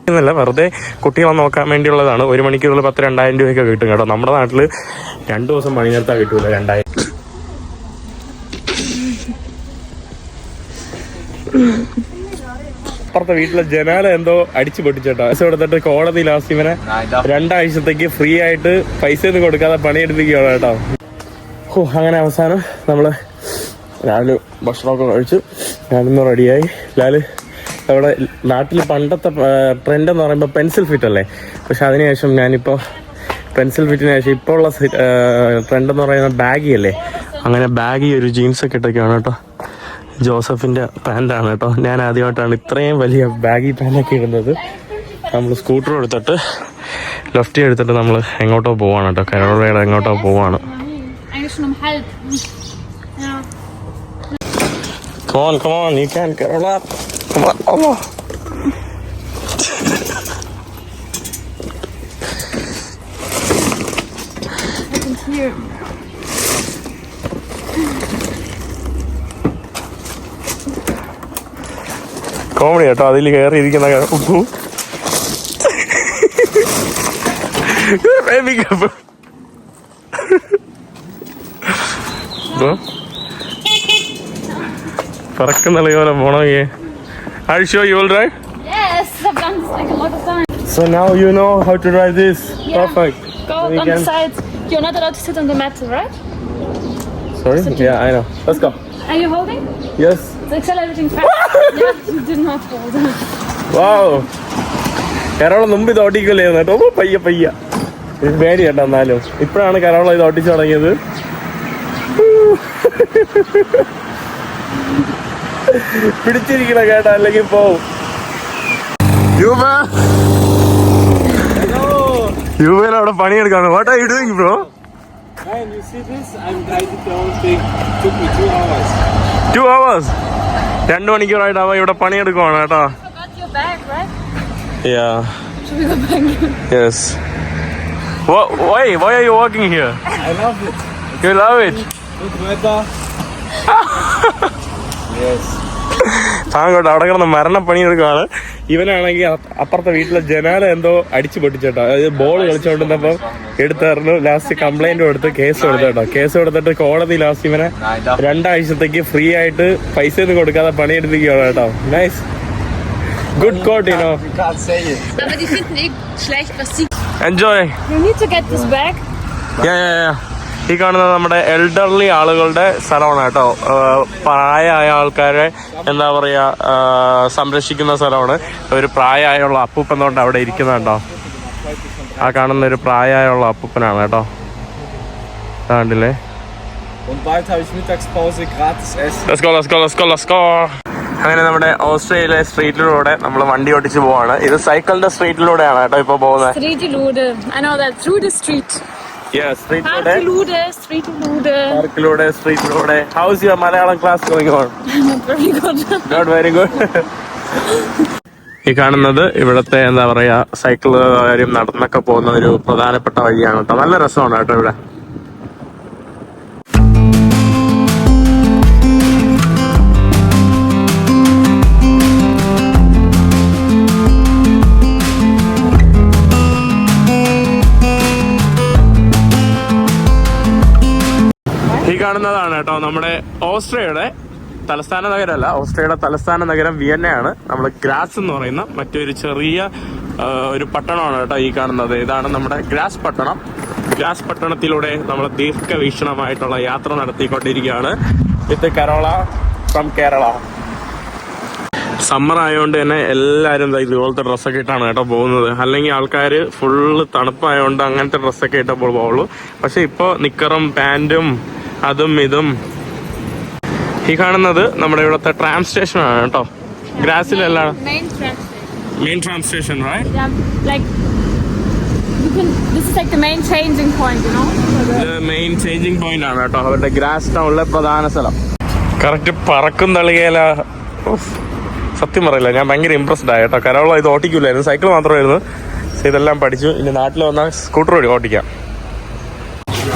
എന്നല്ല, വെറുതെ കുട്ടികളെ നോക്കാൻ വേണ്ടിയുള്ളതാണ്. 1 മണിക്കൂറിൽ 10,000-2,000 രൂപയൊക്കെ കിട്ടും കേട്ടോ. നമ്മുടെ നാട്ടിൽ 2 ദിവസം പണി നേരത്താ കിട്ടൂല 2,000. അപ്പുറത്തെ വീട്ടിലെ ജനാല എന്തോ അടിച്ചു പൊട്ടിച്ചേട്ടോ. പൈസ കൊടുത്തിട്ട് കോടതി ലാസ്റ്റ് ഇവനെ 2 ആഴ്ചത്തേക്ക് ഫ്രീ ആയിട്ട് പൈസ ഒന്നും കൊടുക്കാതെ പണിയെടുപ്പിക്കുകയാണ് കേട്ടോ. അങ്ങനെ അവസാനം നമ്മള് രാവിലെ ഭക്ഷണമൊക്കെ കഴിച്ചു. ഞാനിന്ന് റെഡിയായി. ലാല് അവിടെ നാട്ടിൽ പണ്ടത്തെ ട്രെൻഡ് എന്ന് പറയുമ്പോൾ പെൻസിൽ ഫിറ്റ് അല്ലേ, പക്ഷെ അതിനുശേഷം ഞാനിപ്പോൾ പെൻസിൽ ഫിറ്റിന് ശേഷം ഇപ്പോൾ ഉള്ള ട്രെൻഡ് എന്ന് പറയുന്നത് ബാഗി അല്ലേ, അങ്ങനെ ബാഗി ഒരു ജീൻസൊക്കെ ഇട്ടൊക്കെയാണ് കേട്ടോ. ജോസഫിൻ്റെ പാൻറ്റാണ് കേട്ടോ. ഞാൻ ആദ്യമായിട്ടാണ് ഇത്രയും വലിയ ബാഗി പാൻറ്റൊക്കെ ഇടുന്നത്. നമ്മൾ സ്കൂട്ടർ എടുത്തിട്ട് ലെഫ്റ്റ് എടുത്തിട്ട് നമ്മൾ എങ്ങോട്ടോ പോവാണ് കേട്ടോ. കരോളയുടെ എങ്ങോട്ടോ പോവാണ്. Come on, you can, Carola. Come on, Allah. I can hear. Comedy കേട്ടോ, അതിൽ കയറിയിരിക്കുന്ന ഉപ്പു. പറക്കുന്ന പോലെ പോണോ? Are you sure you will drive? Yes, I've done this like a lot of times. So now you know how to drive this. Yeah. Perfect. Go on the sides. You're not allowed to sit on the mat, right? Sorry? Yeah, I know. Let's go. Are you holding? Yes. The accelerating fast. Yeah, you did not hold. Wow. കരോള മുമ്പ് ഇത് ഓട്ടിക്കില്ലായിരുന്നു കേട്ടോ. പയ്യ പയ്യ ഇത് പേടി കേട്ടോ. എന്നാലും ഇപ്പോഴാണ് കരോള ഇത് ഓട്ടിച്ചു തുടങ്ങിയത്. പിടിച്ചിരിക്കണ കേട്ടോ, അല്ലെങ്കിൽ പോവും. യുവയിൽ അവിടെ പണിയെടുക്കാണ്. What are you doing, bro? Man, you see this? I'm driving the whole thing. Took me 2 hours. 2 hours? 2 മണിക്കൂറായിട്ട് അവ ഇവിടെ പണിയെടുക്കുവാണ് കേട്ടോ. You forgot your bag, right? Yeah. Should we go back? Yes. Why are you working here? I love it. You love it? Good weather. Yes. താങ്കോട്ടെ അവിടെ കിടന്ന് മരണപ്പണിയെടുക്കുകയാണ്. ഇവനാണെങ്കിൽ അപ്പുറത്തെ വീട്ടിലെ ജനാല എന്തോ അടിച്ചു പൊട്ടിച്ചേട്ടോ. അതായത് ബോൾ കളിച്ചുകൊണ്ടിരുന്നപ്പം എടുത്തായിരുന്നു. ലാസ്റ്റ് കംപ്ലൈന്റ് കൊടുത്ത് കേസ് കൊടുത്തു കേട്ടോ. കേസ് കൊടുത്തിട്ട് കോടതി ലാസ്റ്റ് ഇവനെ 2 ആഴ്ചത്തേക്ക് ഫ്രീ ആയിട്ട് പൈസ ഒന്നും കൊടുക്കാതെ പണിയെടുപ്പിക്കുകയാണ് കേട്ടോ. Nice, good coat, you know. You can't say it. Aber die finden schlecht, was sie. Enjoy. You need to get this bag. Yeah. ഈ കാണുന്നത് നമ്മുടെ എൽഡർലി ആളുകളുടെ സ്ഥലമാണ് കേട്ടോ. പ്രായമായ ആൾക്കാരെ എന്താ പറയുക സംരക്ഷിക്കുന്ന സ്ഥലമാണ്. ഒരു പ്രായമായുള്ള അപ്പൂപ്പൻ അവിടെ ഇരിക്കുന്നുണ്ടോ. ആ കാണുന്ന ഒരു പ്രായമായുള്ള അപ്പൂപ്പനാണ് കേട്ടോ. കണ്ടില്ലേ? Und bald habe ich Mittagspause, gratis essen. Let's go. അങ്ങനെ നമ്മുടെ ഓസ്ട്രേലിയയിലെ സ്ട്രീറ്റിലൂടെ നമ്മൾ വണ്ടി ഓടിച്ച് പോവാണ്. ഇത് സൈക്കിളിന്റെ സ്ട്രീറ്റിലൂടെയാണ് കേട്ടോ ഇപ്പൊ പോകുന്നത്. Streetilude. I know that. Through the street. സ്ട്രീറ്റിലൂടെ സ്ട്രീറ്റിലൂടെ. How is your Malayalam class going on? Not very good. Not very good. ഈ കാണുന്നത് ഇവിടത്തെ എന്താ പറയാ സൈക്കിളുകാരും നടന്നൊക്കെ പോകുന്ന ഒരു പ്രധാനപ്പെട്ട വഴിയാണ് കേട്ടോ. നല്ല രസമാണ് കേട്ടോ ഇവിടെ. ഈ കാണുന്നതാണ് കേട്ടോ നമ്മുടെ ഓസ്ട്രിയയുടെ തലസ്ഥാന നഗരമല്ല, ഓസ്ട്രിയയുടെ തലസ്ഥാന നഗരം വിയന്നയാണ്. നമ്മൾ ഗ്രാസ് എന്ന് പറയുന്ന മറ്റൊരു ചെറിയ ഒരു പട്ടണമാണ് കേട്ടോ ഈ കാണുന്നത്. ഇതാണ് നമ്മുടെ ഗ്രാസ് പട്ടണം. ഗ്രാസ് പട്ടണത്തിലൂടെ നമ്മൾ ദീർഘവീക്ഷണമായിട്ടുള്ള യാത്ര നടത്തിക്കൊണ്ടിരിക്കുകയാണ്. വിത്ത് കരോള ഫ്രം കേരള. സമ്മർ ആയതുകൊണ്ട് തന്നെ എല്ലാവരും ഇതുപോലത്തെ ഡ്രസ്സൊക്കെ ഇട്ടാണ് കേട്ടോ പോകുന്നത്. അല്ലെങ്കിൽ ആൾക്കാർ ഫുള്ള് തണുപ്പായതുകൊണ്ട് അങ്ങനത്തെ ഡ്രസ്സൊക്കെ ഇട്ടേ പോകുള്ളൂ. പക്ഷെ ഇപ്പോൾ നിക്കറും പാൻറ്റും അതും ഇതും. ഈ കാണുന്നത് നമ്മുടെ ഇവിടുത്തെ ട്രാം സ്റ്റേഷൻ ആണ് കേട്ടോ. ഗ്രാസിലെല്ലാം main tram station, right? Yeah, like this is like the main changing point, you know. The main changing point ആണ് കേട്ടോ അവരുടെ ഗ്രാസ് ടൗണിലെ പ്രധാന സ്ഥലം. കറക്റ്റ് പറക്കും തളികയില. സത്യം പറയില്ല, ഞാൻ ഭയങ്കര ഇംപ്രസ്ഡ് ആയി കേട്ടോ. കരോള ഇത് ഓട്ടിക്കൂലായിരുന്നു, സൈക്കിൾ മാത്രമായിരുന്നു. ഇതെല്ലാം പഠിച്ചു. ഇനി നാട്ടിൽ വന്നാൽ സ്കൂട്ടർ ഓടിക്കാം.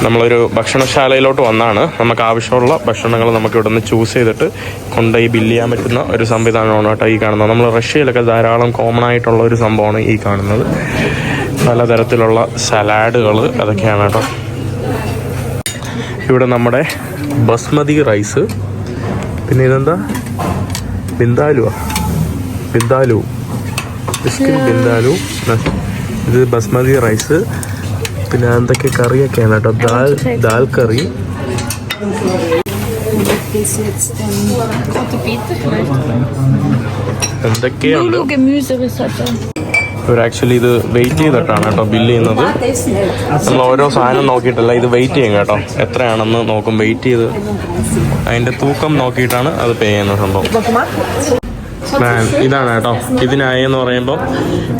നമ്മളൊരു ഭക്ഷണശാലയിലോട്ട് വന്നാണ്. നമുക്ക് ആവശ്യമുള്ള ഭക്ഷണങ്ങൾ നമുക്ക് ഇവിടെ നിന്ന് ചൂസ് ചെയ്തിട്ട് കൊണ്ടുപോയി ബില്ല് ചെയ്യാൻ പറ്റുന്ന ഒരു സംവിധാനമാണ് കേട്ടോ ഈ കാണുന്നത്. നമ്മൾ റഷ്യയിലൊക്കെ ധാരാളം കോമൺ ആയിട്ടുള്ള ഒരു സംഭവമാണ് ഈ കാണുന്നത്. പലതരത്തിലുള്ള സലാഡുകൾ അതൊക്കെയാണ് കേട്ടോ. ഇവിടെ നമ്മുടെ ബസ്മതി റൈസ്, പിന്നെ ഇതെന്താ ബിന്ദാലു ബിന്ദാലു, ഇത് ബസ്മതി റൈസ്, പിന്നെ എന്തൊക്കെ കറിയൊക്കെയാണ് കേട്ടോ. ദാൽ കറി, എന്തൊക്കെയുണ്ട്. ഇവർ ആക്ച്വലി ഇത് വെയിറ്റ് ചെയ്തിട്ടാണ് കേട്ടോ ബില്ല് ചെയ്യുന്നത്. നമ്മൾ ഓരോ സാധനം നോക്കിയിട്ടല്ല, ഇത് വെയിറ്റ് ചെയ്യും കേട്ടോ. എത്രയാണെന്ന് നോക്കും, വെയിറ്റ് ചെയ്ത് അതിൻ്റെ തൂക്കം നോക്കിയിട്ടാണ് അത് പേ ചെയ്യുന്ന സംഭവം. ഇതാണ് കേട്ടോ. ഇതിനായി എന്ന് പറയുമ്പോൾ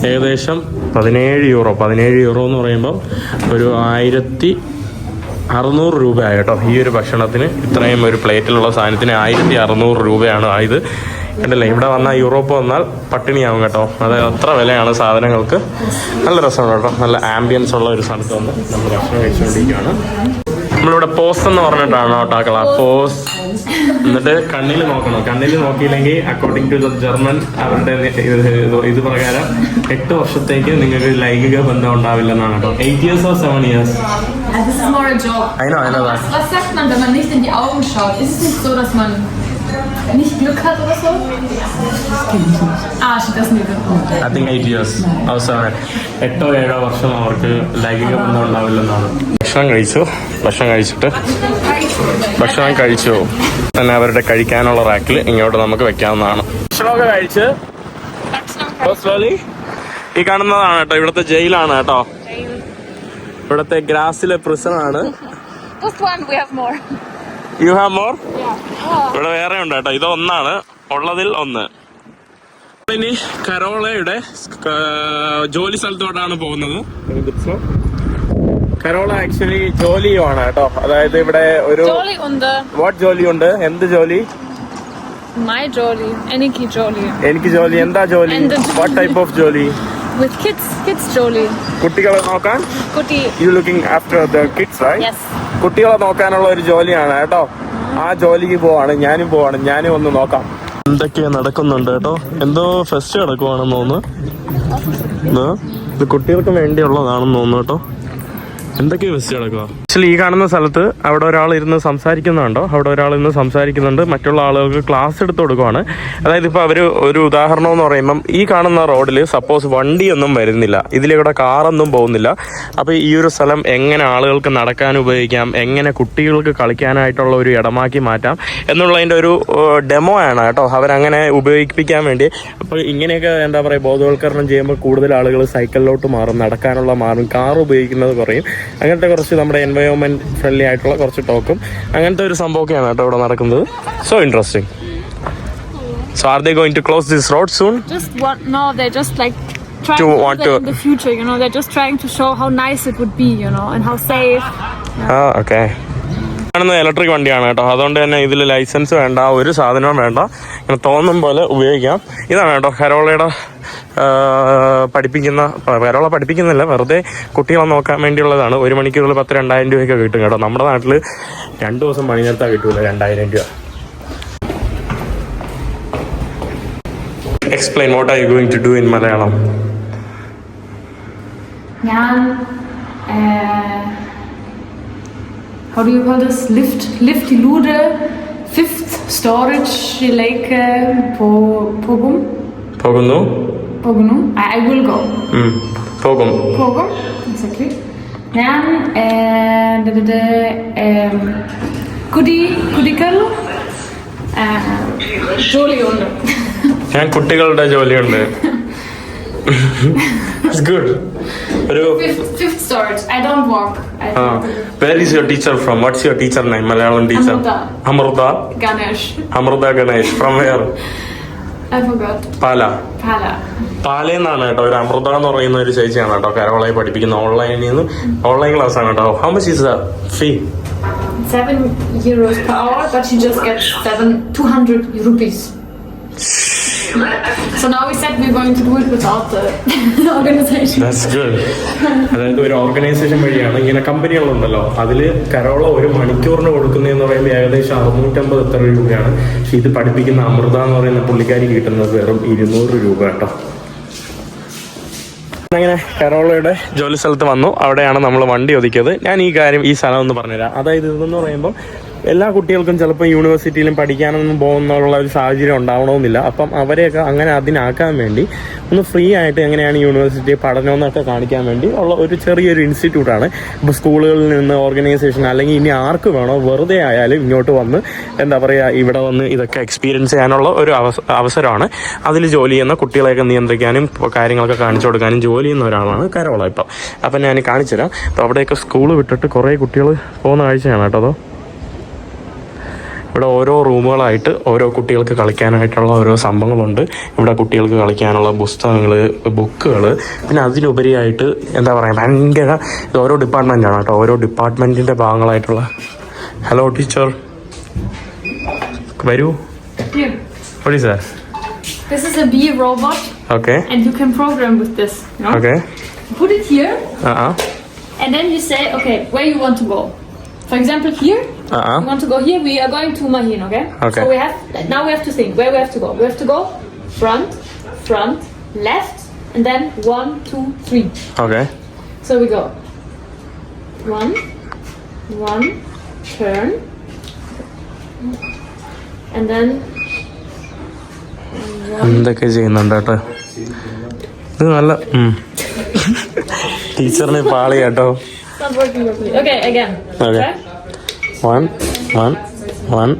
ഏകദേശം 17 യൂറോ എന്ന് പറയുമ്പോൾ ഒരു 1600 രൂപയായി കേട്ടോ ഈ ഒരു ഭക്ഷണത്തിന്. ഇത്രയും ഒരു പ്ലേറ്റിലുള്ള സാധനത്തിന് 1600 രൂപയാണ് ആയത്. കണ്ടില്ലേ, ഇവിടെ വന്നാൽ യൂറോപ്പ് വന്നാൽ പട്ടിണിയാവും കേട്ടോ. അതായത് അത്ര വിലയാണ് സാധനങ്ങൾക്ക്. നല്ല രസമാണ് കേട്ടോ. നല്ല ആംബിയൻസ് ഉള്ള ഒരു സ്ഥലത്ത് വന്ന് നമ്മൾ ഭക്ഷണം കഴിച്ചുകൊണ്ടിരിക്കുകയാണ്. നമ്മളിവിടെ പോസ് എന്ന് പറഞ്ഞിട്ടാണ് കേട്ടോ പോസ്. എന്നിട്ട് കണ്ണിൽ നോക്കണം. കണ്ണിൽ നോക്കിയില്ലെങ്കിൽ അക്കോർഡിംഗ് ടു ദ ജർമ്മൻ അവരുടെ ഇത് പ്രകാരം 8 വർഷത്തേക്ക് നിങ്ങൾക്ക് ലൈംഗിക ബന്ധം ഉണ്ടാവില്ലെന്നാണ് കേട്ടോ. 8 years or 7 years? Das ist more a joke. I know that. Was sagt man, wenn man nicht in die Augen schaut? Ist es nicht so, dass man nicht Glück hat oder so? Steht das nicht? I think 8 years. അവസാനം 8 or 7 വർഷം അവർക്ക് ലൈംഗിക ബന്ധം ഉണ്ടാവില്ലെന്നാണ്. ഭക്ഷണം കഴിച്ചു തന്നെ അവരുടെ കഴിക്കാനുള്ള റാക്കിൽ ഇങ്ങോട്ട് നമുക്ക് വെക്കാവുന്നതാണ്. ഭക്ഷണമൊക്കെ കഴിച്ച് ഈ കാണുന്നതാണ് കേട്ടോ ഇവിടുത്തെ ജയിലാണ് കേട്ടോ. ഇവിടുത്തെ ഗ്രാസിലെ പ്രിസൺ ആണ്. You have more? ഇവിടെ വേറെ ഉണ്ട് കേട്ടോ. ഇത് ഒന്നാണ് ഉള്ളതിൽ ഒന്ന്. ഇനി കരോളയുടെ ജോലി സ്ഥലത്തോട്ടാണ് പോകുന്നത്. കരോള ആക്ച്വലി ജോലിയുമാണ് കേട്ടോ. അതായത് ഇവിടെ ഒരു വാട്ട് ജോലി ഉണ്ട്? എന്ത് ജോലി? എനിക്ക് ജോലി. എന്താ ജോലി? വാട്ട് ടൈപ്പ് ഓഫ് ജോലി? With kids ജോലി. കുട്ടികളെ നോക്കാൻ. You looking after the kids, right? Yes. കുട്ടികളെ നോക്കാനുള്ള ഒരു ജോലിയാണ് കേട്ടോ. ആ ജോലിക്ക് പോവാണ്. ഞാനും ഒന്ന് നോക്കാം. എന്തൊക്കെയാ നടക്കുന്നുണ്ട് കേട്ടോ. എന്തോ ഫെസ്റ്റ് നടക്കുവാണെന്ന് തോന്നുന്നു. ഇത് കുട്ടികൾക്ക് വേണ്ടിയുള്ളതാണെന്ന് തോന്നുന്നു കേട്ടോ. എന്തൊക്കെയോ ഫെസ്റ്റ് നടക്കുക. ആക്ച്വലി ഈ കാണുന്ന സ്ഥലത്ത് അവിടെ ഒരാൾ ഇരുന്ന് സംസാരിക്കുന്നുണ്ടോ? അവിടെ ഒരാൾ ഇരുന്ന് സംസാരിക്കുന്നുണ്ട്. മറ്റുള്ള ആളുകൾക്ക് ക്ലാസ് എടുത്ത് കൊടുക്കുവാണ്. അതായത് ഇപ്പോൾ അവർ ഒരു ഉദാഹരണം എന്ന് പറയുമ്പം ഈ കാണുന്ന റോഡിൽ സപ്പോസ് വണ്ടിയൊന്നും വരുന്നില്ല, ഇതിലൂടെ കാറൊന്നും പോകുന്നില്ല. അപ്പോൾ ഈ ഒരു സ്ഥലം എങ്ങനെ ആളുകൾക്ക് നടക്കാൻ ഉപയോഗിക്കാം, എങ്ങനെ കുട്ടികൾക്ക് കളിക്കാനായിട്ടുള്ള ഒരു ഇടമാക്കി മാറ്റാം എന്നുള്ളതിൻ്റെ ഒരു ഡെമോ ആണ് കേട്ടോ അവരങ്ങനെ ഉപയോഗിപ്പിക്കാൻ വേണ്ടി. അപ്പോൾ ഇങ്ങനെയൊക്കെ എന്താ പറയുക, ബോധവൽക്കരണം ചെയ്യുമ്പോൾ കൂടുതൽ ആളുകൾ സൈക്കിളിലോട്ട് മാറും, നടക്കാനുള്ള മാറും, കാർ ഉപയോഗിക്കുന്നത് കുറയും. അങ്ങനത്തെ കുറച്ച് നമ്മുടെ എൻവയോൺമെന്റ് ഫ്രണ്ട്ലി ആയിട്ടുള്ള കുറച്ച് ടോക്കും അങ്ങനത്തെ ഒരു സംഭവമൊക്കെയാണ് കേട്ടോ ഇവിടെ നടക്കുന്നത്. So interesting. So are they going to close this road soon? No, they're just like trying to in the future, you know, they're just trying to show how nice it would be, you know, and how safe. Okay. Electric വണ്ടിയാണ് കേട്ടോ. അതുകൊണ്ട് തന്നെ ഇതിൽ licence വേണ്ട, ഒരു സാധനവും വേണ്ട. ഇങ്ങനെ തോന്നും പോലെ ഉപയോഗിക്കാം. ഇതാണ് കേട്ടോ കരോളയുടെ പഠിപ്പിക്കുന്നില്ല, വെറുതെ കുട്ടികളെ നോക്കാൻ വേണ്ടിയുള്ളതാണ്. 1 മണിക്കൂറിൽ 10,000-2,000 രൂപയൊക്കെ കിട്ടും കേട്ടോ. നമ്മുടെ നാട്ടിൽ 2 ദിവസം പണി നേരത്താൽ കിട്ടൂല 2,000 രൂപ. Explain what are you going to do in Malayalam? How do you call this? Lift die Lude, 5th storage like പോകുന്നു. I will go. പോകും. Exactly. ഞാൻ കുട്ടികൾ ജോലിയുണ്ട്. ഞാൻ കുട്ടികളുടെ ജോലിയുണ്ട്. It's good. Fifth storage. I don't walk. Where is your teacher from? What's your teacher name? Malayalam teacher. Amruta. Ganesh. From where? I forgot. പാലയെന്നാണ് കേട്ടോ. ഒരു അമൃത എന്ന് പറയുന്ന ഒരു ചേച്ചിയാണ് കേട്ടോ കരോളയെ പഠിപ്പിക്കുന്ന ഓൺലൈൻ ക്ലാസ് ആണ് കേട്ടോ. How much is the fee? 7 euros per hour, but she just gets 200 rupees. So now we said we're going to do it without the organization. That's good. അതായത് ഒരു ഓർഗനൈസേഷൻ വഴിയാണ് ഇങ്ങനെ കമ്പനികളുണ്ടല്ലോ, അതിൽ കരോള ഒരു മണിക്കൂറിന് കൊടുക്കുന്നതെന്ന് പറയുമ്പോൾ ഏകദേശം 650 എത്ര രൂപയാണ്. പക്ഷെ ഇത് പഠിപ്പിക്കുന്ന അമൃത എന്ന് പറയുന്ന പുള്ളിക്കാരി കിട്ടുന്നത് വെറും 200 രൂപ കേട്ടോ. അങ്ങനെ കരോളയുടെ ജോലി സ്ഥലത്ത് വന്നു. അവിടെയാണ് നമ്മൾ വണ്ടി ഒതുക്കിയത്. ഞാൻ ഈ സ്ഥലം ഒന്ന് പറഞ്ഞുതരാം. അതായത് ഇതെന്ന് പറയുമ്പോൾ എല്ലാ കുട്ടികൾക്കും ചിലപ്പോൾ യൂണിവേഴ്സിറ്റിയിലും പഠിക്കാനൊന്നും പോകുന്നുള്ള ഒരു സാഹചര്യം ഉണ്ടാവണമെന്നില്ല. അപ്പം അവരെയൊക്കെ അങ്ങനെ അതിനാക്കാൻ വേണ്ടി ഒന്ന് ഫ്രീ ആയിട്ട് എങ്ങനെയാണ് യൂണിവേഴ്സിറ്റി പഠനമെന്നൊക്കെ കാണിക്കാൻ വേണ്ടി ഉള്ള ഒരു ചെറിയൊരു ഇൻസ്റ്റിറ്റ്യൂട്ടാണ്. ഇപ്പോൾ സ്കൂളുകളിൽ നിന്ന് ഓർഗനൈസേഷൻ അല്ലെങ്കിൽ ഇനി ആർക്ക് വേണോ വെറുതെ ആയാലും ഇങ്ങോട്ട് വന്ന് എന്താ പറയുക, ഇവിടെ വന്ന് ഇതൊക്കെ എക്സ്പീരിയൻസ് ചെയ്യാനുള്ള ഒരു അവസരമാണ്. അതിൽ ജോലി ചെയ്യുന്ന കുട്ടികളെയൊക്കെ നിയന്ത്രിക്കാനും കാര്യങ്ങളൊക്കെ കാണിച്ചു കൊടുക്കാനും ജോലി ചെയ്യുന്ന ഒരാളാണ് കരോള ഇപ്പം. അപ്പം ഞാൻ കാണിച്ചു തരാം. അപ്പോൾ അവിടെയൊക്കെ സ്കൂൾ വിട്ടിട്ട് കുറേ കുട്ടികൾ പോകുന്ന കാഴ്ചയാണ് കേട്ടോ. അതോ ഇവിടെ ഓരോ റൂമുകളായിട്ട് ഓരോ കുട്ടികൾക്ക് കളിക്കാനായിട്ടുള്ള ഓരോ സംഭവങ്ങളുണ്ട്. ഇവിടെ കുട്ടികൾക്ക് കളിക്കാനുള്ള പുസ്തകങ്ങൾ, ബുക്കുകൾ, പിന്നെ അതിലുപരിയായിട്ട് എന്താ പറയുക ഭയങ്കര ഓരോ ഡിപ്പാർട്ട്മെൻറ്റാണ് കേട്ടോ. ഓരോ ഡിപ്പാർട്ട്മെൻറ്റിൻ്റെ ഭാഗങ്ങളായിട്ടുള്ള ഹലോ ടീച്ചർ വരൂ. What is that? This is a bee robot. Okay. And you can program with this. You know? Okay. Put it here. And then you say, okay, where you want to go. For example, here. You want to go here. We are going to Mahin, okay? Okay. So now we have to think where we have to go. We have to go front, left, and then 1, 2, 3. Okay. So we go 1, turn, and then എന്തൊക്കെ ചെയ്യുന്നുണ്ട് കേട്ടോ. ഇത് നല്ല ടീച്ചറിന് പാളി കേട്ടോ. Not working properly. Okay, again. Okay. 1, 1, 1.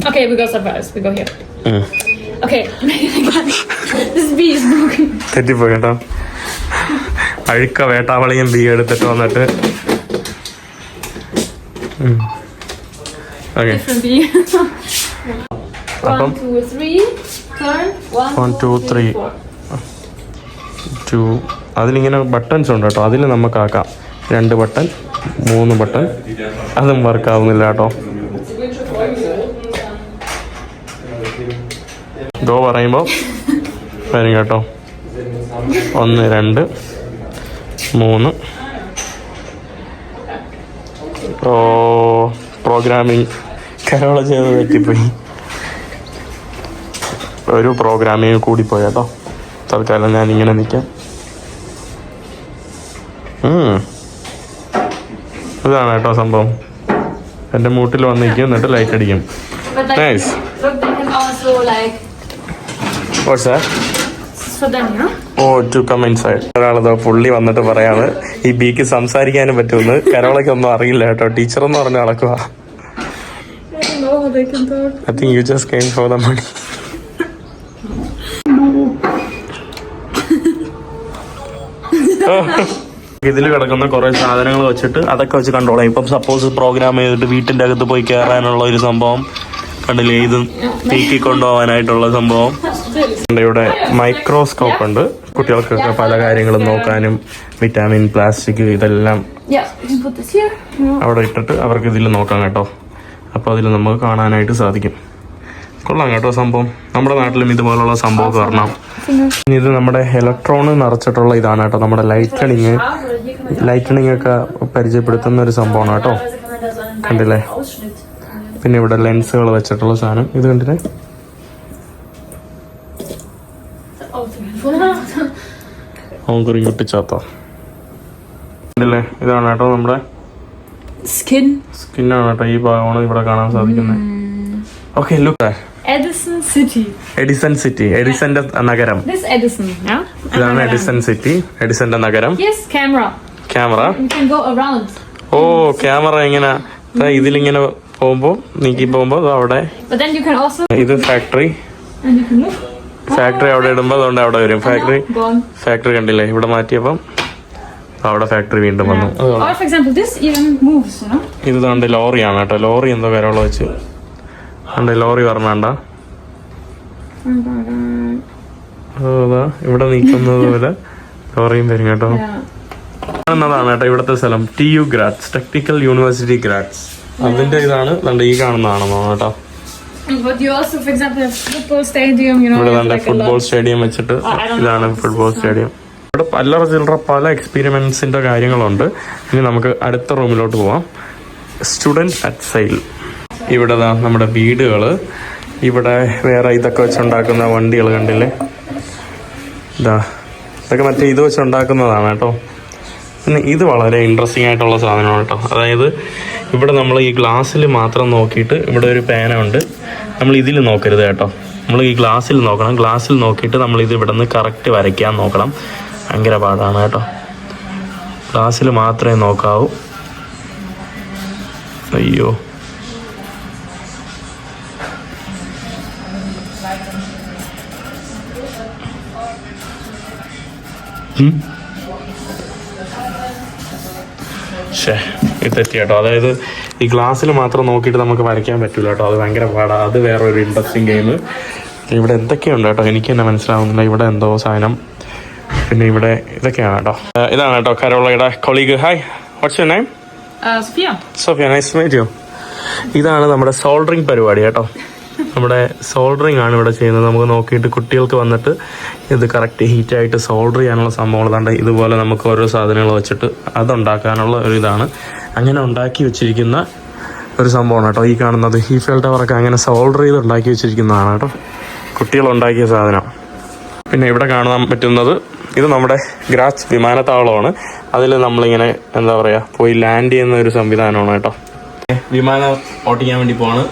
Okay, we go surprise. We go here. Okay. This bee is broken. തെറ്റിപ്പോയി കേട്ടോ. അഴുക്ക വേട്ടാവളിയും ബി എടുത്തിട്ട് വന്നിട്ട്. Okay. Different bee. 1, 2, 3. Turn. 1, 2, 3. 2. അതിലിങ്ങനെ ബട്ടൺസ് ഉണ്ട് കേട്ടോ. അതിൽ നമുക്കാക്കാം 2 ബട്ടൺ, 3 ബട്ടൺ. അതും വർക്കാവുന്നില്ല കേട്ടോ. ഗോ പറയുമ്പോൾ വരും കേട്ടോ. 1, 2, 3. പ്രോഗ്രാമിങ് കരോള ചെയ്ത് പറ്റിപ്പോയി. ഒരു പ്രോഗ്രാമിങ് കൂടിപ്പോയി കേട്ടോ. തൽക്കാലം ഞാൻ ഇങ്ങനെ നിൽക്കാം. ഇതാണ് കേട്ടോ സംഭവം. എൻ്റെ മൂട്ടിൽ വന്നിരിക്കും, എന്നിട്ട് ലൈറ്റ് അടിക്കും. Nice. Look, they can also like. What's that? It's for them, you know? Oh, to come inside. ഒരാളതോ പുള്ളി വന്നിട്ട് പറയാണ് ഈ ബീക്ക് സംസാരിക്കാനും പറ്റുമെന്ന്. കരോളയ്ക്ക് ഒന്നും അറിയില്ല കേട്ടോ. ടീച്ചർ എന്ന് പറഞ്ഞ നടക്കുക. I don't know how they can talk. I think you just came for the money. ഇതിൽ കിടക്കുന്ന കുറെ സാധനങ്ങൾ വെച്ചിട്ട് അതൊക്കെ വെച്ച് കണ്ടോളാം. ഇപ്പം സപ്പോസ് പ്രോഗ്രാം ചെയ്തിട്ട് വീട്ടിൻ്റെ അകത്ത് പോയി കയറാനുള്ള ഒരു സംഭവം കണ്ടില്ലേ. ഇത് തീക്കി കൊണ്ടുപോകാനായിട്ടുള്ള സംഭവം. ഇവിടെ മൈക്രോസ്കോപ്പ് ഉണ്ട്. കുട്ടികൾക്കൊക്കെ പല കാര്യങ്ങളും നോക്കാനും വിറ്റാമിൻ, പ്ലാസ്റ്റിക് ഇതെല്ലാം അവിടെ ഇട്ടിട്ട് അവർക്ക് ഇതിൽ നോക്കാം കേട്ടോ. അപ്പോൾ അതിൽ നമുക്ക് കാണാനായിട്ട് സാധിക്കും. കൊള്ളാം കേട്ടോ സംഭവം. നമ്മുടെ നാട്ടിലും ഇതുപോലുള്ള സംഭവം വരണം. ഇത് നമ്മുടെ ഇലക്ട്രോൺ നിറച്ചിട്ടുള്ള ഇതാണ് കേട്ടോ. നമ്മുടെ ലൈറ്റണിങ് ഒക്കെ പരിചയപ്പെടുത്തുന്ന ഒരു സംഭവമാണ് കേട്ടോ. കണ്ടില്ലേ. പിന്നെ ഇവിടെ ലെൻസുകൾ വെച്ചിട്ടുള്ള സാധനം. ഇത് കണ്ടില്ലേ. കുട്ടിച്ചാത്തോ കണ്ടില്ലേ. ഇതാണ് കേട്ടോ നമ്മുടെ സ്കിന്നാണ് കേട്ടോ. ഈ ഭാഗമാണ് ഇവിടെ കാണാൻ സാധിക്കുന്നത്. Okay, look. എഡിസൺ സിറ്റി, എഡിസന്റെ നഗരം. ഇതാണ് എഡിസൺ സിറ്റി, എഡിസന്റെ നഗരം. ക്യാമറ. ഓ, ക്യാമറ എങ്ങനെ ഇതിലിങ്ങനെ പോകുമ്പോ നീക്കി പോകുമ്പോ അവിടെ. ഇത് ഫാക്ടറി. ഫാക്ടറി അവിടെ ഇടുമ്പോ അതുകൊണ്ട് അവിടെ വരും. ഫാക്ടറി കണ്ടില്ലേ. ഇവിടെ മാറ്റിയപ്പം അവിടെ ഫാക്ടറി വീണ്ടും വന്നു. ഇത് കണ്ട് ലോറിയാണ് കേട്ടോ. ലോറി എന്തോ കരോള വെച്ച് കണ്ട്. ലോറി പറഞ്ഞാണ്ട അതാ ഇവിടെ നീക്കുന്നത് പോലെ ലോറിയും വരും കേട്ടോ. കാണുന്നതാണ് കേട്ടോ ഇവിടുത്തെ സ്ഥലം. TU Graz, technical university Graz. അതിന്റെ ഇതാണ് ഈ കാണുന്നതാണെന്നോ കേട്ടോ. But you also, for example, have football stadium, you know. ഇവിടെ it's നല്ല like a football lot. Stadium വെച്ചിട്ട് I don't ഇതാണ് know. Football stadium. ഇവിടെ പല ചില്ലറ പല എക്സ്പീരിമെന്റ്സിന്റെ കാര്യങ്ങളുണ്ട്. ഇനി നമുക്ക് അടുത്ത റൂമിലോട്ട് പോവാം. Student at sale. ഇവിടെ നമ്മുടെ വീടുകൾ, ഇവിടെ വേറെ ഇതൊക്കെ വെച്ചുണ്ടാക്കുന്ന വണ്ടികൾ കണ്ടില്ലേ, ഇതൊക്കെ മറ്റേ ഇത് വെച്ചുണ്ടാക്കുന്നതാണ് കേട്ടോ. പിന്നെ ഇത് വളരെ ഇൻട്രസ്റ്റിംഗ് ആയിട്ടുള്ള സാധനമാണ് കേട്ടോ. അതായത് ഇവിടെ നമ്മൾ ഈ ഗ്ലാസ്സിൽ മാത്രം നോക്കിയിട്ട്, ഇവിടെ ഒരു പേന ഉണ്ട്, നമ്മൾ ഇതിൽ നോക്കരുത് കേട്ടോ, നമ്മൾ ഈ ഗ്ലാസ്സിൽ നോക്കണം. ഗ്ലാസ്സിൽ നോക്കിയിട്ട് നമ്മളിത് ഇവിടെ നിന്ന് കറക്റ്റ് വരയ്ക്കാൻ നോക്കണം. ഭയങ്കര പാടാണ് കേട്ടോ. ഗ്ലാസ്സിൽ മാത്രമേ നോക്കാവൂ. അയ്യോ, ഇത് തെറ്റി കേട്ടോ. അതായത് ഈ ഗ്ലാസ്സിൽ മാത്രം നോക്കിയിട്ട് നമുക്ക് വരയ്ക്കാൻ പറ്റില്ല കേട്ടോ. അത് ഭയങ്കര പാടാണ്. അത് വേറൊരു ഇൻട്രസ്റ്റിംഗ് ഗെയിം. ഇവിടെ എന്തൊക്കെയുണ്ട് കേട്ടോ, എനിക്ക് തന്നെ മനസ്സിലാവുന്നില്ല. ഇവിടെ എന്തോ സാധനം. പിന്നെ ഇവിടെ ഇതൊക്കെയാണ് കേട്ടോ. ഇതാണ് കേട്ടോ കരോളയുടെ colleague. Hi, what's your name? Sophia. Sophia, nice to meet you. ഇതാണ് നമ്മുടെ സോൾഡറിങ് പരിപാടി കേട്ടോ. നമ്മുടെ സോൾഡറിങ് ആണ് ഇവിടെ ചെയ്യുന്നത്. നമുക്ക് നോക്കിയിട്ട് കുട്ടികൾക്ക് വന്നിട്ട് ഇത് കറക്റ്റ് ഹീറ്റായിട്ട് സോൾഡർ ചെയ്യാനുള്ള സംഭവങ്ങൾ കണ്ട് ഇതുപോലെ നമുക്ക് ഓരോ സാധനങ്ങൾ വെച്ചിട്ട് അതുണ്ടാക്കാനുള്ള ഒരു ഇതാണ്. അങ്ങനെ ഉണ്ടാക്കി വെച്ചിരിക്കുന്ന ഒരു സംഭവമാണ് കേട്ടോ ഈ കാണുന്നത്. ഈഫൽ ടവറൊക്കെ അങ്ങനെ സോൾഡർ ചെയ്ത് ഉണ്ടാക്കി വെച്ചിരിക്കുന്നതാണ് കേട്ടോ, കുട്ടികളുണ്ടാക്കിയ സാധനം. പിന്നെ ഇവിടെ കാണാൻ പറ്റുന്നത് ഇത് നമ്മുടെ ഗ്രാച്ച് വിമാനത്താവളമാണ്. അതിൽ നമ്മളിങ്ങനെ എന്താ പറയുക പോയി ലാൻഡ് ചെയ്യുന്ന ഒരു സംവിധാനമാണ് കേട്ടോ. വിമാനം ഓട്ടിക്കാൻ വേണ്ടി പോവാണ്.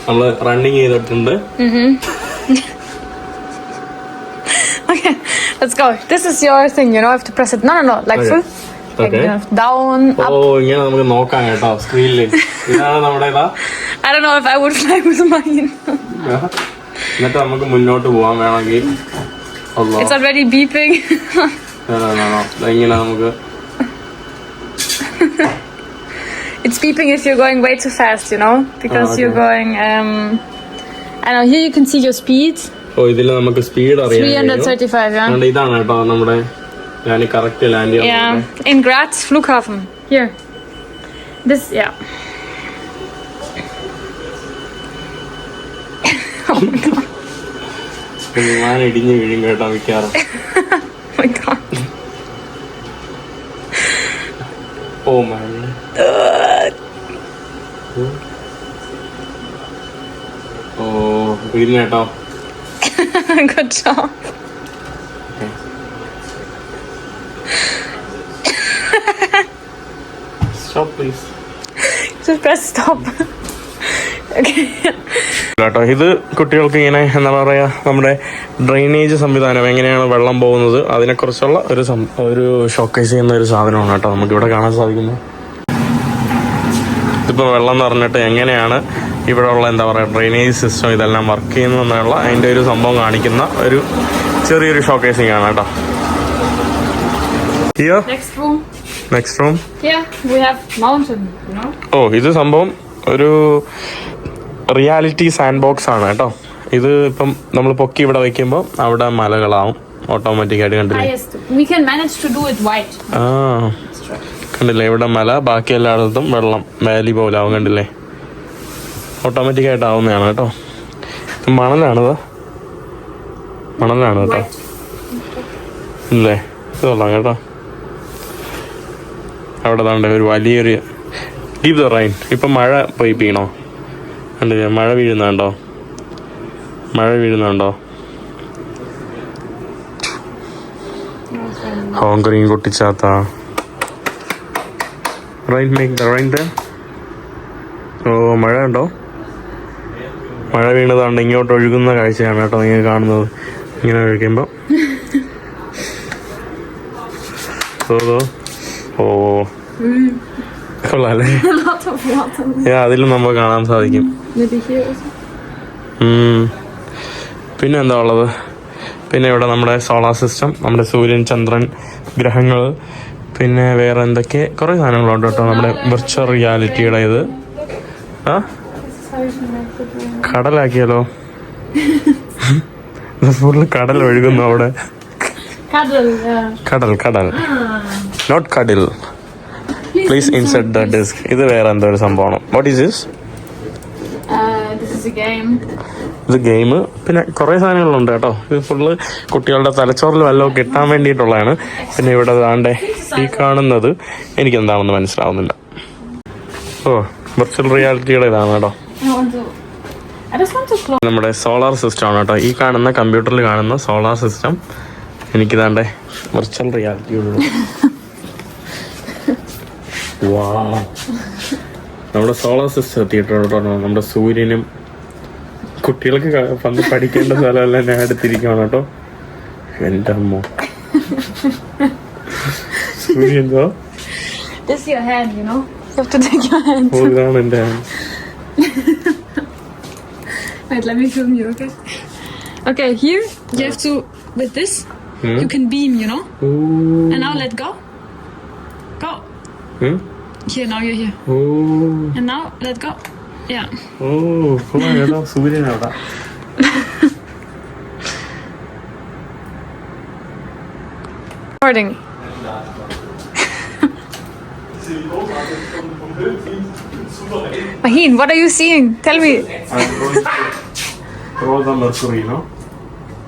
നമ്മൾ റണ്ണിങ് ചെയ്തിട്ടുണ്ട്. Okay, let's go. This is your thing, you know. I have to press it. No, like Okay. full. Like Okay. down, up. ഇങ്ങനെ നമുക്ക് നോക്കാം കേട്ടോ സ്ക്രീനിൽ. ഇതാണ് നമ്മുടെ ഇതാ. I don't know if I would fly with mine. എന്നിട്ട് നമുക്ക് മുന്നോട്ട് പോവാൻ വേണമെങ്കിൽ. It's already beeping. ഇങ്ങനെ നമുക്ക് It's beeping if you're going way too fast, you know, because you're going. I know. Here you can see your speed. ഇതിൽ നമുക്ക് speed അറിയാം. 335, yeah. ഇതാണ് കേട്ടോ നമ്മുടെ ഞാൻ കറക്റ്റ് ലാൻഡ് ചെയ്യാൻ. Yeah, in Graz Flughafen. Here. This, yeah. Oh my god. വിമാനം ഇടിഞ്ഞ് വീഴും കേട്ടോ മിക്കാറും. Oh my god. Oh man. വീഴുന്ന കേട്ടോ. Good job. Stop please. Just press stop. Okay. കേട്ടോ ഇത് കുട്ടികൾക്ക് ഇങ്ങനെ എന്താ പറയാ നമ്മുടെ ഡ്രെയിനേജ് സംവിധാനം എങ്ങനെയാണ് വെള്ളം പോകുന്നത് അതിനെക്കുറിച്ചുള്ള ഒരു ഷോക്കേസ് ചെയ്യുന്ന ഒരു സാധനമാണ് കേട്ടോ നമുക്കിവിടെ കാണാൻ സാധിക്കുന്നത്. ഇതിപ്പോൾ വെള്ളം നിറഞ്ഞിട്ട് എങ്ങനെയാണ് ഇവിടെ ഉള്ള എന്താ പറയുക ഡ്രെയിനേജ് സിസ്റ്റം ഇതെല്ലാം വർക്ക് ചെയ്യുന്നതെന്നുള്ള അതിൻ്റെ ഒരു സംഭവം കാണിക്കുന്ന ഒരു ചെറിയൊരു ഷോക്കേസിങ് ആണ് കേട്ടോ. Here? Next room. Here we have mountain, you know. ഇത് സംഭവം ഒരു റിയാലിറ്റി സാൻഡ് ബോക്സ് ആണ് കേട്ടോ. ഇത് ഇപ്പം നമ്മൾ പൊക്കി ഇവിടെ വെക്കുമ്പോൾ അവിടെ മലകളാവും ഓട്ടോമാറ്റിക്കായിട്ട്. കണ്ടില്ലേ? We can manage to do it white. കണ്ടില്ലേ ഇവിടെ മല, ബാക്കി എല്ലായിടത്തും വെള്ളം വാലി പോലാവും. കണ്ടില്ലേ? ഓട്ടോമാറ്റിക്കായിട്ട് ആവുന്നതാണ് കേട്ടോ. മണലാണിത്, മണലാണ് കേട്ടോ. ഇല്ലേ? ഇത് കൊള്ളാം കേട്ടോ. അവിടെ താണ്ട് ഒരു വലിയൊരു ഗീവ് ദ റൈൻ. ഇപ്പം മഴ പോയി വീണോ? കണ്ടില്ലേ? മഴ വീഴുന്നുണ്ടോ? മഴ വീഴുന്നുണ്ടോ? ഹോങ്കറിയും കൊട്ടിച്ചാത്ത rain make the rain the. ഓ മഴ ഉണ്ടോ? മഴ വീണതാണ്ട് ഇങ്ങോട്ട് ഒഴുകുന്ന കാഴ്ചയാണ് കേട്ടോ നിങ്ങൾ കാണുന്നത്. ഇങ്ങനെ ഒഴുകുമ്പോൾ ഓ കൊള്ളാല്ലേ? അതിലും നമുക്ക് കാണാൻ സാധിക്കും. പിന്നെ എന്താ ഉള്ളത്? പിന്നെ ഇവിടെ നമ്മുടെ സോളാർ സിസ്റ്റം, നമ്മുടെ സൂര്യൻ, ചന്ദ്രൻ, ഗ്രഹങ്ങൾ, പിന്നെ വേറെ എന്തൊക്കെ കുറേ സാധനങ്ങളുണ്ട് കേട്ടോ. നമ്മുടെ വിർച്വൽ റിയാലിറ്റിയുടെ ഇത് കടലാക്കിയാലോ? ഫുള്ള് കടൽ ഒഴുകുന്നു അവിടെ. കടൽ കടൽ നോട്ട് കടൽ. Please insert the disk. ഇത് വേറെ എന്തോ ഒരു സംഭവമാണ്. What is this? This is is a game. ഇത് ഗെയിം, പിന്നെ കുറേ സാധനങ്ങളുണ്ട് കേട്ടോ. ഇത് ഫുള്ള് കുട്ടികളുടെ തലച്ചോറിൽ വല്ലതും കിട്ടാൻ വേണ്ടിയിട്ടുള്ളതാണ്. പിന്നെ ഇവിടെ ദാണ്ടെ ഈ കാണുന്നത് എനിക്കെന്താണെന്ന് മനസ്സിലാവുന്നില്ല. ഓ, വിർച്വൽ റിയാലിറ്റിയുടെ ഇതാണ് കേട്ടോ. I just want to close. നമ്മുടെ സോളാർ സിസ്റ്റം ആണ് കേട്ടോ. ഈ കാണുന്ന കമ്പ്യൂട്ടറിൽ കാണുന്ന സോളാർ സിസ്റ്റം എനിക്കിതാണ്ടെ വിർച്വൽ റിയാലിറ്റിയുള്ളൂ. വാ, നമ്മുടെ സോളാർ സിസ്റ്റം എത്തിയിട്ടോ. നമ്മുടെ സൂര്യനും കുട്ടികൾക്ക് വന്ന് പഠിക്കേണ്ട സ്ഥലമെല്ലാം ഞാൻ എടുത്തിരിക്കുകയാണ് കേട്ടോ. എൻ്റെ അമ്മ, സൂര്യൻ എന്തോ. This is your hand, you know. You have to take your hand. ഓ, ഇതാണ് എൻ്റെ hand. Wait, let me film you, okay? Okay, here you have to, with this, you can beam, you know? And now let go. Go. Here, now you're here. And now let go. Yeah. ഓ, കൊള്ളാം കേട്ടോ. സൂര്യനാടാ. Recording. Maheen, what are you seeing? Tell me. I'm going to throw the Mercury, no?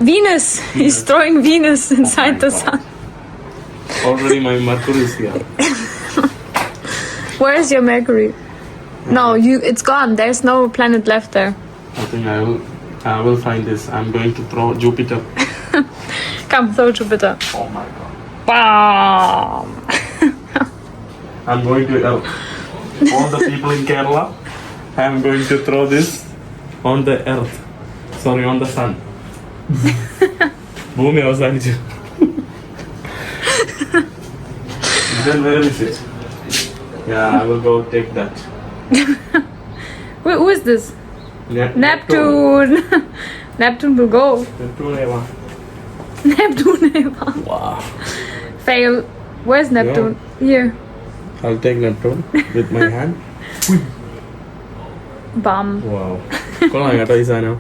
Venus. He's throwing Venus inside the sun. Already my Mercury is here. Where is your Mercury? No, it's gone. There's no planet left there. I think I will find this. I'm going to throw Jupiter. Come, throw Jupiter. Oh my god. Bam! I'm going to help all the people in Kerala. I'm going to throw this on the earth. Sorry, on the sun. ഭൂമി അവസാനിച്ചു. Then where is it? Yeah, I will go take that. Wait, who is this? Neptune. Neptune will go. Neptune Eva. Neptune. Wow. Fail. Where's Neptune? Here. I'll take Neptune with my hand. Bam. Wow. കൊള്ളാം കേട്ടോ ഈ സാധനം.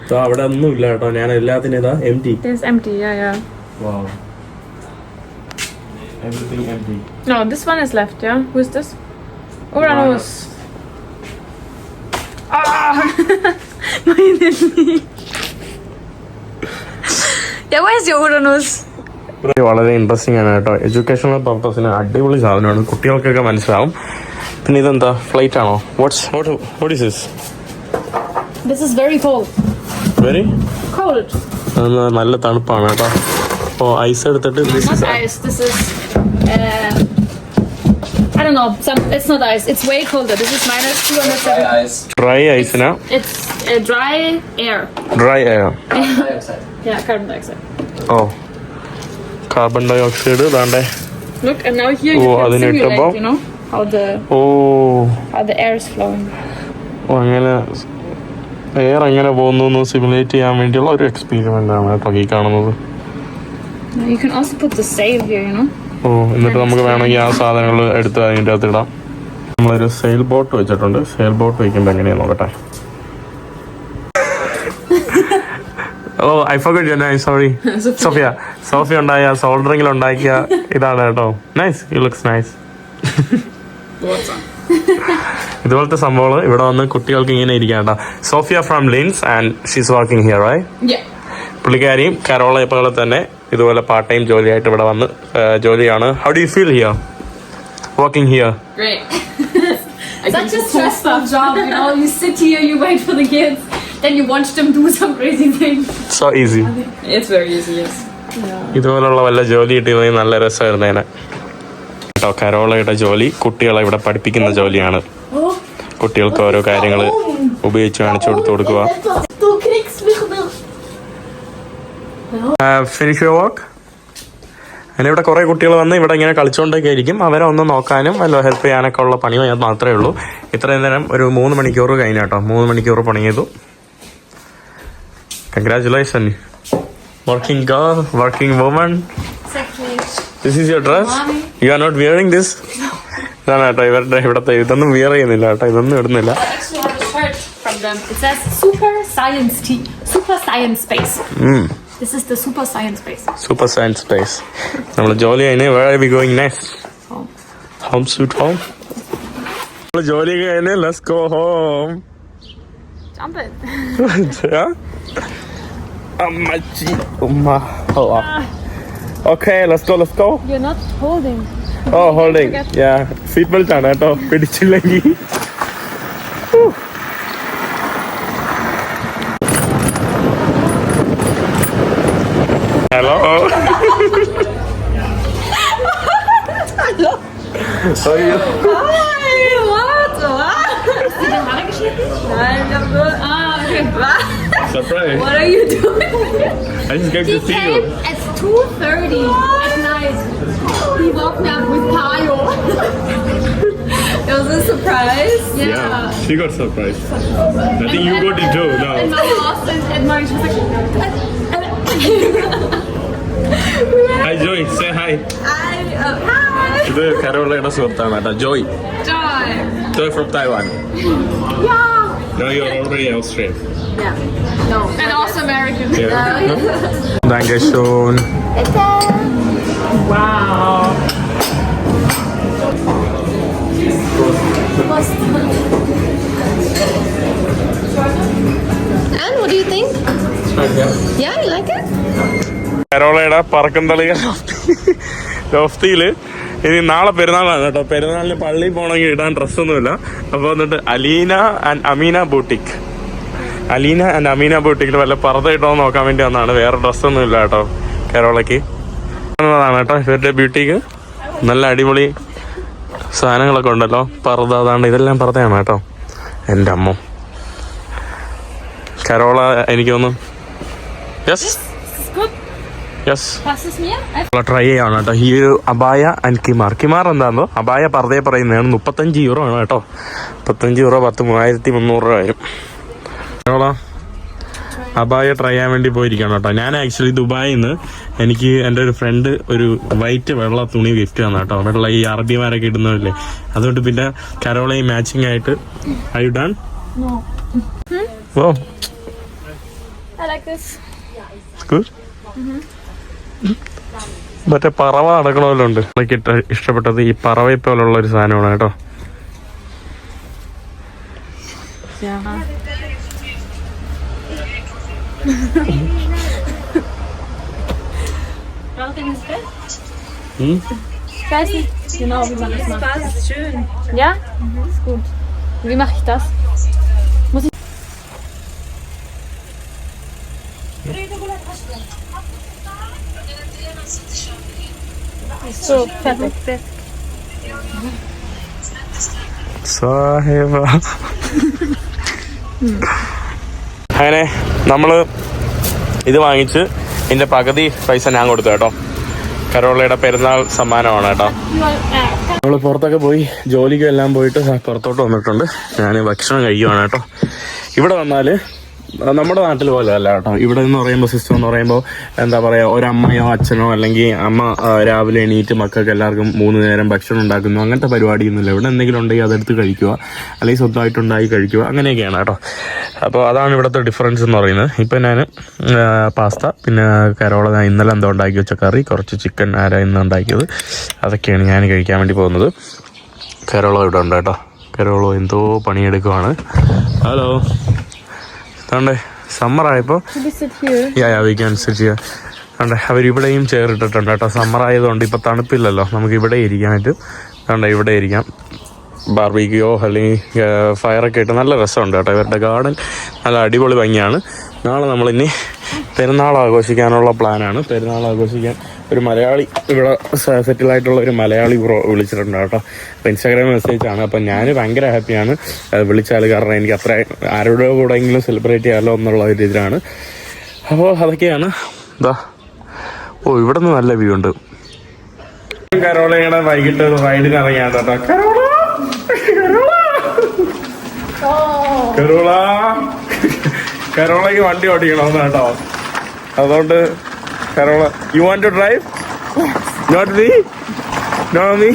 So അവിടെ ഒന്നും ഇല്ല കേട്ടോ. ഞാൻ എല്ലാത്തിനും ഇതാ empty. It's empty. Yeah. Wow. Everything empty. No, this one is left. Yeah. Who is this? Uranus. Ah! My enemy. Yeah, where's your Uranus? വളരെ ഇൻട്രസ്റ്റിംഗ് ആണ് കേട്ടോ. എഡ്യൂക്കേഷണൽ പർപ്പസിന് അടിപൊളി സാധനമാണ്. കുട്ടികൾക്കൊക്കെ മനസ്സിലാവും. പിന്നെ ഇതെന്താ, ഫ്ലൈറ്റ് ആണോ? What is this? This is very cold. Very Cold. നല്ല തണുപ്പാണ് കേട്ടോ. അപ്പോൾ ഐസ് എടുത്തിട്ട് Not ice. This is. I don't know. It's not ice. It's way colder. This is minus 207. Dry ഐസിനാ. It's dry air. Dry air. Yeah, carbon dioxide. ഓ, carbon dioxide ഇതാണ്ടേ. Look, and now here you can simulate, you know, how the air is flowing. ഓ, അങ്ങനെ air എങ്ങനെ പോകുന്നു എന്ന് simulate ചെയ്യാൻ വേണ്ടിയുള്ള ഒരു എക്സ്പീരിമെന്റ് ആണ് കേട്ടോ ഈ കാണുന്നത്. You can also put the sail here, you know. ഓ, എന്നിട്ട് നമുക്ക് വേണമെങ്കിൽ ആ സാധനങ്ങൾ എടുത്ത് അതിൻ്റെ അകത്ത് ഇടാം. നമ്മളൊരു സെയിൽ ബോട്ട് വെച്ചിട്ടുണ്ട്. സെയിൽ ബോട്ട് വയ്ക്കുമ്പോൾ എങ്ങനെയാന്ന് നോക്കട്ടെ. ഓ, I forgot your name, sorry. Sophia ഉണ്ടായ സോൾഡറിംഗിൽ ഉണ്ടാക്കിയ ഇതാണ് കേട്ടോ. Nice, you looks nice. ഇതുപോലത്തെ സംഭവങ്ങൾ ഇവിടെ വന്ന് കുട്ടികൾക്ക് ഇങ്ങനെ ഇരിക്കാം കേട്ടോ. Sophia from Linz and she's working here, right? പുള്ളിക്കാരിയും കരോളയെ പോലെ തന്നെ ഇതുപോലെ പാർട്ട് ടൈം ജോലിയായിട്ട് ഇവിടെ വന്ന് ജോലിയാണ്. How do you feel here working here? Great. Such a stressful job, you know. You sit here, you wait for the kids, then you watch them do some crazy things. So easy. It's very easy, yes. ഇതുപോലുള്ള വല്ല ജോലി കിട്ടിയതെങ്കിൽ നല്ല രസമായിരുന്നേനെ കേട്ടോ. കരോളയുടെ ജോലി കുട്ടികളെ ഇവിടെ പഠിപ്പിക്കുന്ന ജോലിയാണ്. കുട്ടികൾക്ക് ഓരോ കാര്യങ്ങൾ ഉപയോഗിച്ച് കാണിച്ചു കൊടുക്കുക. Finish your work. അങ്ങനെ ഇവിടെ കുറേ കുട്ടികൾ വന്ന് ഇവിടെ ഇങ്ങനെ കളിച്ചുകൊണ്ടൊക്കെ ആയിരിക്കും. അവരെ ഒന്ന് നോക്കാനും വല്ല ഹെൽപ്പ് ചെയ്യാനൊക്കെ ഉള്ള പണി മാത്രമേ ഉള്ളൂ. ഇത്രയും നേരം ഒരു 3 മണിക്കൂർ കഴിഞ്ഞു കേട്ടോ. 3 മണിക്കൂർ പണി ചെയ്തു. Congratulation, working girl, working woman. This is your dress? You are not wearing this? ഇതാണ് കേട്ടോ ഇവരുടെ ഇവിടത്തെ. ഇതൊന്നും വിയർ ചെയ്യുന്നില്ല കേട്ടോ. ഇതൊന്നും ഇടുന്നില്ല. From them. It says Super Science Space. This is the Super Science Space. Super Science Space. നമ്മൾ ജോലി കഴിഞ്ഞ് where are we going next? Home sweet home. നമ്മൾ ജോലി കഴിഞ്ഞ് let's go home. Ampel. Ja? Ammachi. Umma. Okay, let's go. You're not holding. Oh, holding. Yeah. Seatbelt ആണ് കേട്ടോ. പിടിച്ചില്ലെങ്കിൽ. Hello. Hallo. Hi. What? Hast du den Haare geschnitten? Nein, ich hab nur... okay. Surprise. What are you doing? I just came to see you. At 2:30 at night. He woke me up with Tayo. It was a surprise. Yeah. She got surprised. I think you got it too now. And Mama asked at night, she was like, Hi Joy, say hi. Hi. ഇത് കരോളയുടെ സുഹൃത്താണ് കേട്ടോ, Joy. Joy. Joy from Taiwan. yeah. No, you're already Australian. Yeah. No. And also American. Yeah. Dankeschön. Wow. And what do you think? Yeah, you like it? കരോളയുടെ പറക്കന്തളിക ലോഫ്തിയില് ഇനി നാളെ പെരുന്നാളാണ് കേട്ടോ. പെരുന്നാളിന് പള്ളിയിൽ പോകണമെങ്കിൽ ഇടാൻ ഡ്രസ്സൊന്നുമില്ല. അപ്പോൾ വന്നിട്ട് അലീന ആൻഡ് അമീന ബൂട്ടിക്കിൽ വല്ല പർദ്ദ ഇട്ടോ നോക്കാൻ വേണ്ടി വന്നതാണ്. വേറെ ഡ്രസ്സൊന്നും ഇല്ല കേട്ടോ കരോളയ്ക്ക്. ാണ് കേട്ടോ ഇവരുടെ ബ്യൂട്ടിക്ക്. നല്ല അടിപൊളി സാധനങ്ങളൊക്കെ ഉണ്ടല്ലോ. പർദ്ദ അതാണ്ട് ഇതെല്ലാം പർദ്ദയാണ് കേട്ടോ. എൻ്റെ അമ്മ കരോള എനിക്ക് തോന്നുന്നു. യെസ് ട്രൈ ചെയ്യാണ് കേട്ടോ. ഈ ഒരു അബായ ആൻഡ് കിമാർ എന്താണോ അബായ പർദ്ദയെ പറയുന്നതാണ്. 35 യൂറോ ആണ് കേട്ടോ. 35 യൂറോ 3300 രൂപ വരും. അബായ ട്രൈ ചെയ്യാൻ വേണ്ടി പോയിരിക്കണം കേട്ടോ. ഞാൻ ആക്ച്വലി ദുബായിൽ നിന്ന് എനിക്ക് എൻ്റെ ഒരു ഫ്രണ്ട് ഒരു വൈറ്റ് വെള്ള തുണി ഗിഫ്റ്റ് തന്നു കേട്ടോ. വെള്ള ഈ അറബിമാരൊക്കെ ഇടുന്നതല്ലേ. അതുകൊണ്ട് പിന്നെ കരോളയും മാച്ചിങ് ആയിട്ട് I done. Oh I like this. Good. മറ്റേ പറവ നടക്കണമല്ലോ ഉണ്ട്. എനിക്ക് ഇഷ്ടപ്പെട്ടത് ഈ പറവയെ പോലുള്ള ഒരു സാധനമാണ് കേട്ടോ. Ich weiß nicht genau, wie man das macht. Das ist schön. Ja? Ist gut. Wie mache ich das? Muss ich... So, perfekt. സാഹേബ. അങ്ങനെ നമ്മള് ഇത് വാങ്ങിച്ച് ഇതിന്റെ പകുതി പൈസ ഞാൻ കൊടുത്തു കേട്ടോ. കരോളയുടെ പെരുന്നാൾ സമ്മാനമാണ് കേട്ടോ. നമ്മൾ പുറത്തൊക്കെ പോയി ജോലിക്കും എല്ലാം പോയിട്ട് പുറത്തോട്ട് വന്നിട്ടുണ്ട്. ഞാൻ ഭക്ഷണം കഴിക്കുവാണ് കേട്ടോ. ഇവിടെ വന്നാല് നമ്മുടെ നാട്ടിൽ പോലെ അല്ല കേട്ടോ. ഇവിടെ എന്ന് പറയുമ്പോൾ സിസ്റ്റം എന്ന് പറയുമ്പോൾ എന്താ പറയുക, ഒരമ്മയോ അച്ഛനോ അല്ലെങ്കിൽ അമ്മ രാവിലെ എണീറ്റ് മക്കൾക്ക് എല്ലാവർക്കും 3 നേരം ഭക്ഷണം ഉണ്ടാക്കുന്നു. അങ്ങനത്തെ പരിപാടിയൊന്നുമില്ല. ഇവിടെ എന്തെങ്കിലും ഉണ്ടെങ്കിൽ അതെടുത്ത് കഴിക്കുക, അല്ലെങ്കിൽ സ്വന്തമായിട്ടുണ്ടാക്കി കഴിക്കുക, അങ്ങനെയൊക്കെയാണ് കേട്ടോ. അപ്പോൾ അതാണ് ഇവിടുത്തെ ഡിഫറൻസ് എന്ന് പറയുന്നത്. ഇപ്പം ഞാൻ പാസ്ത, പിന്നെ കരോള ഞാൻ ഇന്നലെ എന്തോ ഉണ്ടാക്കി വെച്ച കറി, കുറച്ച് ചിക്കൻ ഇന്ന് ഉണ്ടാക്കിയത്, അതൊക്കെയാണ് ഞാൻ കഴിക്കാൻ വേണ്ടി പോകുന്നത്. കരോള ഇവിടെ ഉണ്ട് കേട്ടോ. കരോള എന്തോ പണിയെടുക്കുവാണ്. ഹലോ. അതുകൊണ്ട് സമ്മറായപ്പോൾ അതുകൊണ്ട് അവരിവിടെയും ചേറിട്ടിട്ടുണ്ട് കേട്ടോ. സമ്മറായതുകൊണ്ട് ഇപ്പോൾ തണുപ്പില്ലല്ലോ, നമുക്ക് ഇവിടെ ഇരിക്കാനായിട്ട്. അതുകൊണ്ട് ഇവിടെ ഇരിക്കാം. ബാർബിക്യോ അല്ലെങ്കിൽ ഫയറൊക്കെ ഇട്ട് നല്ല രസമുണ്ട് കേട്ടോ. ഇവരുടെ ഗാർഡൻ നല്ല അടിപൊളി ഭംഗിയാണ്. നാളെ നമ്മളിനി പെരുന്നാൾ ആഘോഷിക്കാനുള്ള പ്ലാനാണ്. പെരുന്നാൾ ആഘോഷിക്കാൻ ഒരു മലയാളി ഇവിടെ സെറ്റിലായിട്ടുള്ള ഒരു മലയാളി വിളിച്ചിട്ടുണ്ട് കേട്ടോ. അപ്പോൾ ഇൻസ്റ്റാഗ്രാമിൽ മെസ്സേജാണ്. അപ്പം ഞാൻ ഭയങ്കര ഹാപ്പിയാണ് വിളിച്ചാൽ. കാരണം എനിക്ക് അത്ര ആരുടെ കൂടെയെങ്കിലും സെലിബ്രേറ്റ് ചെയ്യാമല്ലോ എന്നുള്ള ഒരു ഇതിലാണ്. അപ്പോൾ അതൊക്കെയാണ്. എന്താ ഓ ഇവിടെ നിന്ന് നല്ല വ്യൂ ഉണ്ട്. കരോളയുടെ വൈകിട്ട് റൈഡിന് ഇറങ്ങിയാണ് കേട്ടോ. കരോളയ്ക്ക് വണ്ടി ഓടിക്കണമെന്ന് കേട്ടോ. അതുകൊണ്ട് Corolla, you want to drive? Not me? No me?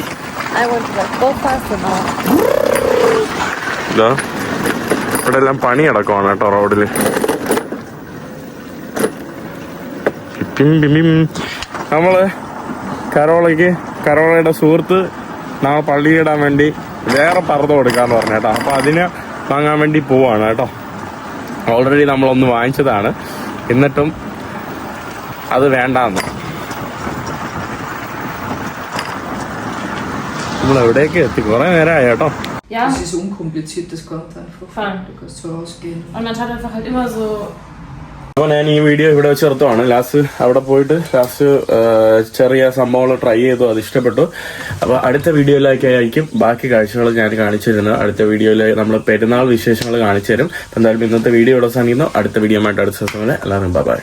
I want to go faster now. ഇവിടെ എല്ലാം പണി കിടക്കുവാണ് കേട്ടോ റോഡില്. നമ്മള് കരോളയുടെ സുഹൃത്ത് നാളെ പള്ളിയിടാൻ വേണ്ടി വേറെ പർദ്ദ കൊടുക്കാന്ന് പറഞ്ഞു കേട്ടോ. അപ്പൊ അതിന് വാങ്ങാൻ വേണ്ടി പോവാണ് കേട്ടോ. ഓൾറെഡി നമ്മളൊന്ന് വാങ്ങിച്ചതാണ്, എന്നിട്ടും അത് വേണ്ടാന്ന്. നമ്മൾ എവിടേക്ക് എത്തി, കുറെ നേരമായി കേട്ടോ. Ja. Das ist unkompliziert, das kommt einfach. Fein. Du kannst zu Hause gehen. Und man hat einfach halt immer so. അപ്പോൾ ഞാൻ ഈ വീഡിയോ ഇവിടെ വെച്ച് നിർത്തുവാണ്. ലാസ്റ്റ് അവിടെ പോയിട്ട് ചെറിയ സംഭവങ്ങൾ ട്രൈ ചെയ്തു, അത് ഇഷ്ടപ്പെട്ടു. അപ്പോൾ അടുത്ത വീഡിയോയിലേക്കായിരിക്കും ബാക്കി കാഴ്ചകൾ ഞാൻ കാണിച്ചു തരുന്നത്. അടുത്ത വീഡിയോയിൽ നമ്മൾ പെരുന്നാൾ വിശേഷങ്ങൾ കാണിച്ചു തരും. എന്തായാലും ഇന്നത്തെ വീഡിയോ ഇവിടെ സാധിക്കുന്നു. അടുത്ത വീഡിയോ ആയിട്ട് അടുത്ത ദിവസം എല്ലാവരും ബൈ.